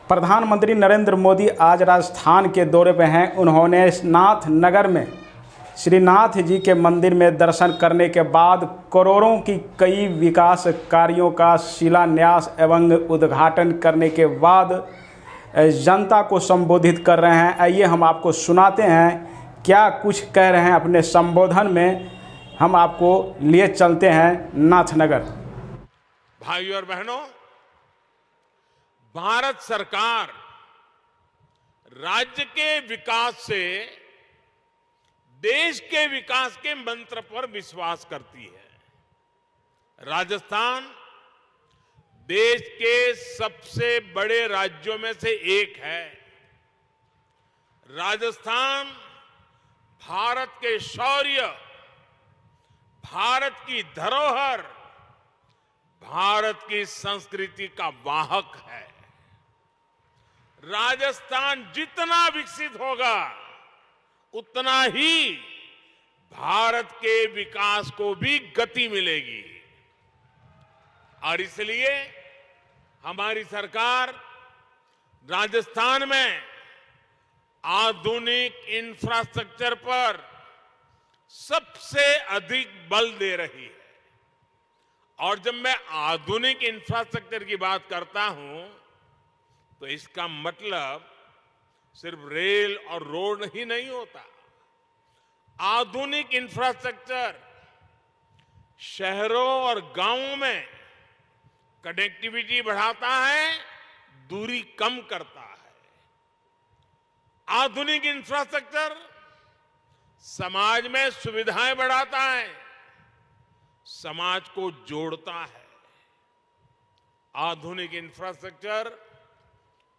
प्रधानमंत्री नरेंद्र मोदी आज राजस्थान के दौरे पे हैं। उन्होंने नाथनगर में श्रीनाथ जी के मंदिर में दर्शन करने के बाद करोड़ों की कई विकास कार्यों का शिलान्यास एवं उद्घाटन करने के बाद जनता को संबोधित कर रहे हैं। आइए हम आपको सुनाते हैं क्या कुछ कह रहे हैं अपने संबोधन में। हम आपको लिए चलते हैं नाथनगर। भाइयों और बहनों, भारत सरकार राज्य के विकास से देश के विकास के मंत्र पर विश्वास करती है। राजस्थान देश के सबसे बड़े राज्यों में से एक है। राजस्थान भारत के शौर्य, भारत की धरोहर, भारत की संस्कृति का वाहक है। राजस्थान जितना विकसित होगा उतना ही भारत के विकास को भी गति मिलेगी। और इसलिए हमारी सरकार राजस्थान में आधुनिक इंफ्रास्ट्रक्चर पर सबसे अधिक बल दे रही है। और जब मैं आधुनिक इंफ्रास्ट्रक्चर की बात करता हूं तो इसका मतलब सिर्फ रेल और रोड ही नहीं होता। आधुनिक इंफ्रास्ट्रक्चर शहरों और गांवों में कनेक्टिविटी बढ़ाता है, दूरी कम करता है। आधुनिक इंफ्रास्ट्रक्चर समाज में सुविधाएं बढ़ाता है, समाज को जोड़ता है। आधुनिक इंफ्रास्ट्रक्चर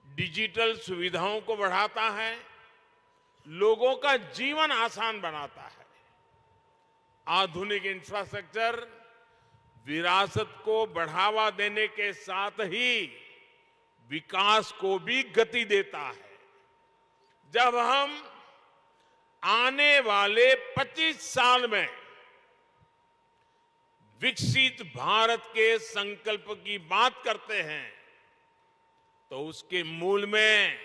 डिजिटल सुविधाओं को बढ़ाता है, लोगों का जीवन आसान बनाता है। आधुनिक इंफ्रास्ट्रक्चर विरासत को बढ़ावा देने के साथ ही विकास को भी गति देता है। जब हम आने वाले 25 साल में विकसित भारत के संकल्प की बात करते हैं तो उसके मूल में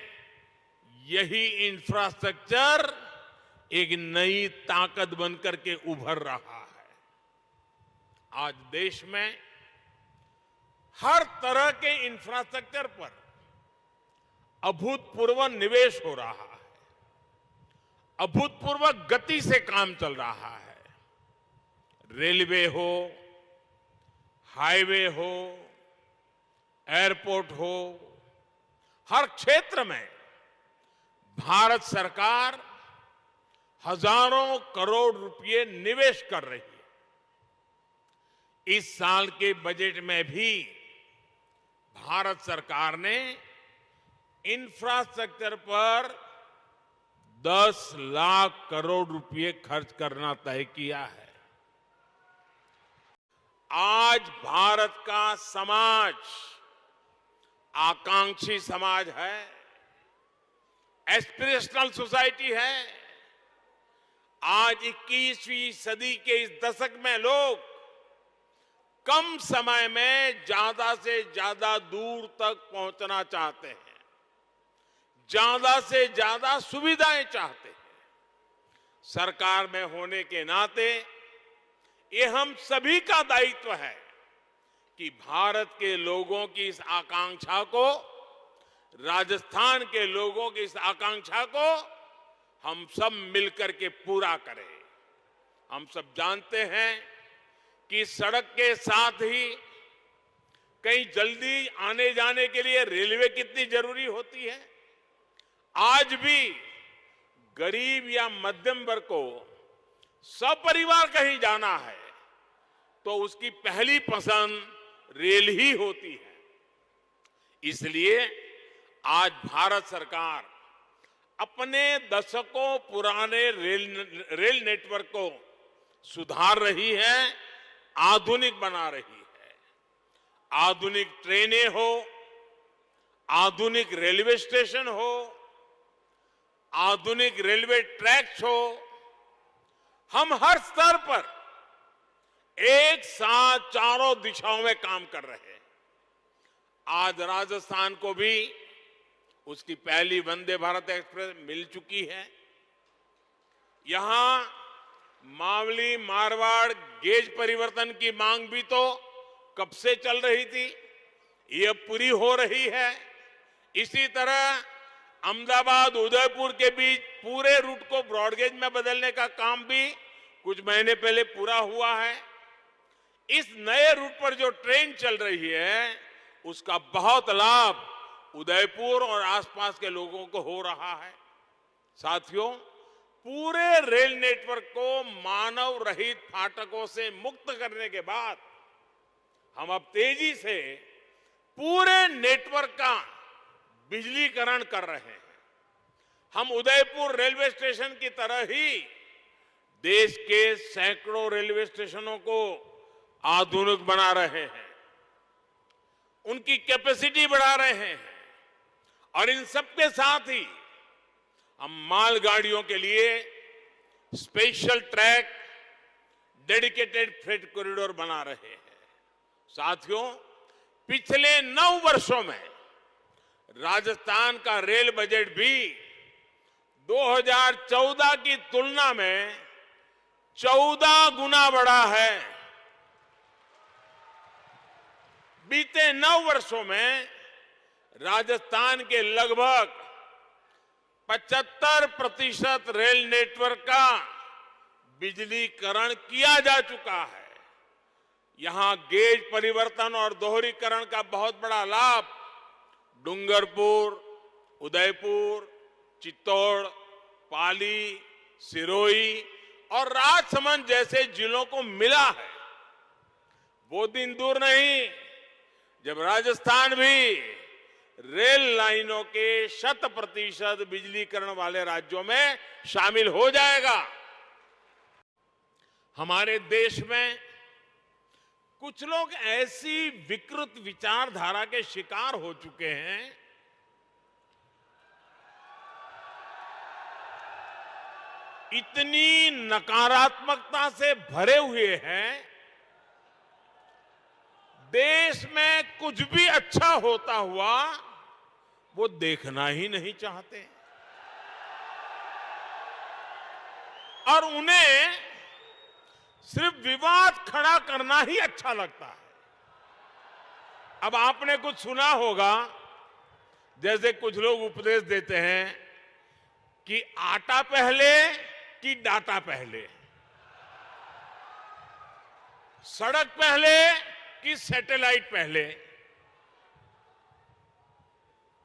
यही इंफ्रास्ट्रक्चर एक नई ताकत बनकर के उभर रहा है। आज देश में हर तरह के इंफ्रास्ट्रक्चर पर अभूतपूर्व निवेश हो रहा है, अभूतपूर्व गति से काम चल रहा है। रेलवे हो, हाईवे हो, एयरपोर्ट हो, हर क्षेत्र में भारत सरकार हजारों करोड़ रुपए निवेश कर रही है। इस साल के बजट में भी भारत सरकार ने इंफ्रास्ट्रक्चर पर 10 लाख करोड़ रुपए खर्च करना तय किया है। आज भारत का समाज आकांक्षी समाज है, एस्पिरेशनल सोसाइटी है। आज 21वीं सदी के इस दशक में लोग कम समय में ज्यादा से ज्यादा दूर तक पहुंचना चाहते हैं, ज्यादा से ज्यादा सुविधाएं चाहते हैं। सरकार में होने के नाते ये हम सभी का दायित्व है कि भारत के लोगों की इस आकांक्षा को, राजस्थान के लोगों की इस आकांक्षा को हम सब मिलकर के पूरा करें। हम सब जानते हैं कि सड़क के साथ ही कहीं जल्दी आने जाने के लिए रेलवे कितनी जरूरी होती है। आज भी गरीब या मध्यम वर्ग को सपरिवार कहीं जाना है तो उसकी पहली पसंद रेल ही होती है। इसलिए आज भारत सरकार अपने दशकों पुराने रेल नेटवर्क को सुधार रही है, आधुनिक बना रही है। आधुनिक ट्रेनें हो, आधुनिक रेलवे स्टेशन हो, आधुनिक रेलवे ट्रैक्स हो, हम हर स्तर पर एक साथ चारों दिशाओं में काम कर रहे हैं। आज राजस्थान को भी उसकी पहली वंदे भारत एक्सप्रेस मिल चुकी है। यहां मावली मारवाड़ गेज परिवर्तन की मांग भी तो कब से चल रही थी, ये अब पूरी हो रही है। इसी तरह अहमदाबाद उदयपुर के बीच पूरे रूट को ब्रॉडगेज में बदलने का काम भी कुछ महीने पहले पूरा हुआ है। इस नए रूट पर जो ट्रेन चल रही है उसका बहुत लाभ उदयपुर और आसपास के लोगों को हो रहा है। साथियों, पूरे रेल नेटवर्क को मानव रहित फाटकों से मुक्त करने के बाद हम अब तेजी से पूरे नेटवर्क का बिजलीकरण कर रहे हैं। हम उदयपुर रेलवे स्टेशन की तरह ही देश के सैकड़ों रेलवे स्टेशनों को आधुनिक बना रहे हैं, उनकी कैपेसिटी बढ़ा रहे हैं और इन सबके साथ ही हम मालगाड़ियों के लिए special track, dedicated freight corridor बना रहे हैं। साथियों, पिछले 9 वर्षों में राजस्थान का रेल बजट भी 2014 की तुलना में 14 गुना बढ़ा है। बीते 9 वर्षों में राजस्थान के लगभग 75% रेल नेटवर्क का बिजलीकरण किया जा चुका है। यहां गेज परिवर्तन और दोहरीकरण का बहुत बड़ा लाभ डूंगरपुर, उदयपुर, चित्तौड़, पाली, सिरोही और राजसमंद जैसे जिलों को मिला है। वो दिन दूर नहीं जब राजस्थान भी रेल लाइनों के 100% बिजलीकरण वाले राज्यों में शामिल हो जाएगा। हमारे देश में कुछ लोग ऐसी विकृत विचारधारा के शिकार हो चुके हैं इतनी नकारात्मकता से भरे हुए हैं, देश में कुछ भी अच्छा होता हुआ वो देखना ही नहीं चाहते और उन्हें सिर्फ विवाद खड़ा करना ही अच्छा लगता है। अब आपने कुछ सुना होगा, जैसे कुछ लोग उपदेश देते हैं कि आटा पहले कि डाटा पहले, सड़क पहले कि सैटेलाइट पहले।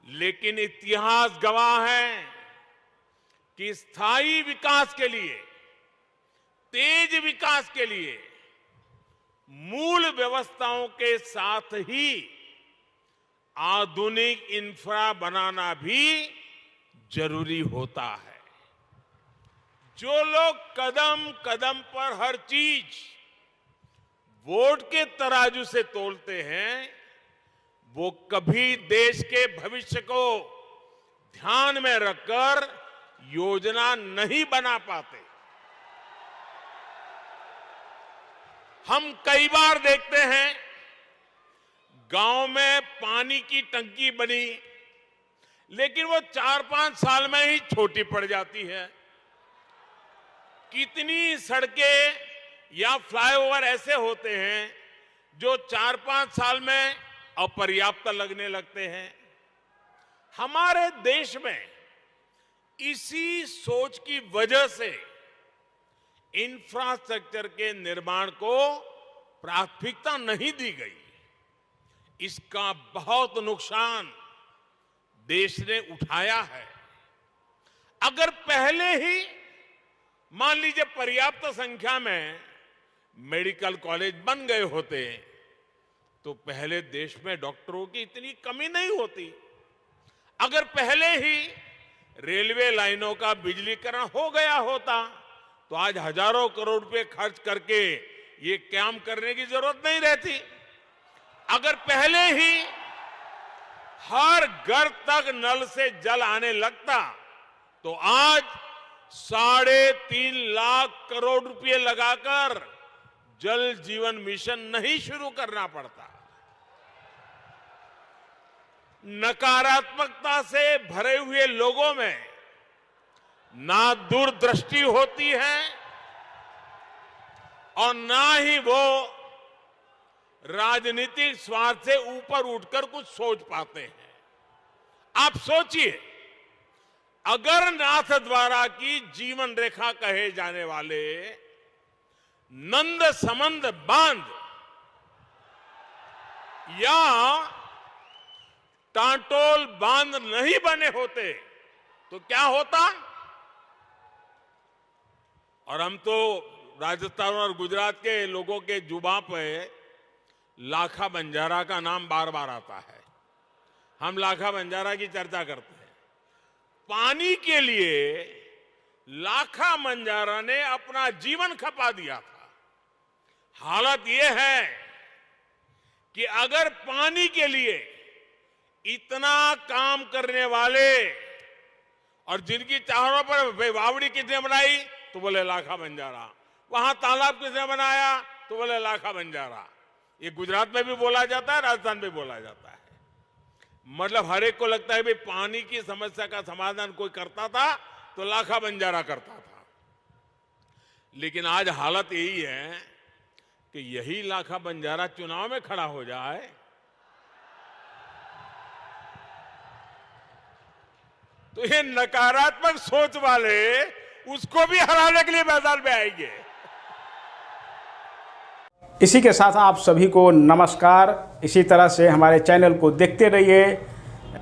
लेकिन इतिहास गवाह है कि स्थायी विकास के लिए, तेज विकास के लिए मूल व्यवस्थाओं के साथ ही आधुनिक इंफ्रा बनाना भी जरूरी होता है। जो लोग कदम कदम पर हर चीज वोट के तराजू से तोलते हैं, वो कभी देश के भविष्य को ध्यान में रखकर योजना नहीं बना पाते। हम कई बार देखते हैं गांव में पानी की टंकी बनी, लेकिन वो 4-5 साल में ही छोटी पड़ जाती है। कितनी सड़कें या फ्लाईओवर ऐसे होते हैं जो 4-5 साल में अपर्याप्त लगने लगते हैं। हमारे देश में इसी सोच की वजह से इंफ्रास्ट्रक्चर के निर्माण को प्राथमिकता नहीं दी गई। इसका बहुत नुकसान देश ने उठाया है। अगर पहले ही मान लीजिए पर्याप्त संख्या में मेडिकल कॉलेज बन गए होते तो पहले देश में डॉक्टरों की इतनी कमी नहीं होती। अगर पहले ही रेलवे लाइनों का बिजलीकरण हो गया होता तो आज हजारों करोड़ रुपए खर्च करके ये काम करने की जरूरत नहीं रहती। अगर पहले ही हर घर तक नल से जल आने लगता तो आज 3.5 लाख करोड़ रुपए लगाकर जल जीवन मिशन नहीं शुरू करना पड़ता। नकारात्मकता से भरे हुए लोगों में ना दूरदृष्टि होती है और ना ही वो राजनीतिक स्वार्थ से ऊपर उठकर कुछ सोच पाते हैं। आप सोचिए, अगर नाथद्वारा की जीवन रेखा कहे जाने वाले नंद समंद बांध या टाटोल बांध नहीं बने होते तो क्या होता। और हम तो राजस्थान और गुजरात के लोगों के जुबान पे लाखा बंजारा का नाम बार बार आता है। हम लाखा बंजारा की चर्चा करते हैं। पानी के लिए लाखा बंजारा ने अपना जीवन खपा दिया था। हालत यह है कि अगर पानी के लिए इतना काम करने वाले और जिनकी चारों पर बावड़ी किसने बनाई तो बोले लाखा बंजारा, वहां तालाब किसने बनाया तो बोले लाखा बंजारा। ये गुजरात में भी बोला जाता है, राजस्थान में बोला जाता है। मतलब हर एक को लगता है भाई पानी की समस्या का समाधान कोई करता था तो लाखा बंजारा करता था। लेकिन आज हालत यही है कि यही लाखा बंजारा चुनाव में खड़ा हो जाए तो ये नकारात्मक सोच वाले उसको भी हराने के लिए मैदान में आएंगे। इसी के साथ आप सभी को नमस्कार। इसी तरह से हमारे चैनल को देखते रहिए।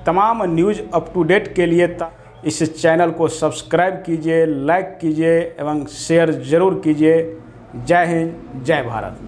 तमाम न्यूज़ अप टू डेट के लिए इस चैनल को सब्सक्राइब कीजिए, लाइक कीजिए एवं शेयर ज़रूर कीजिए। जय हिंद, जय भारत।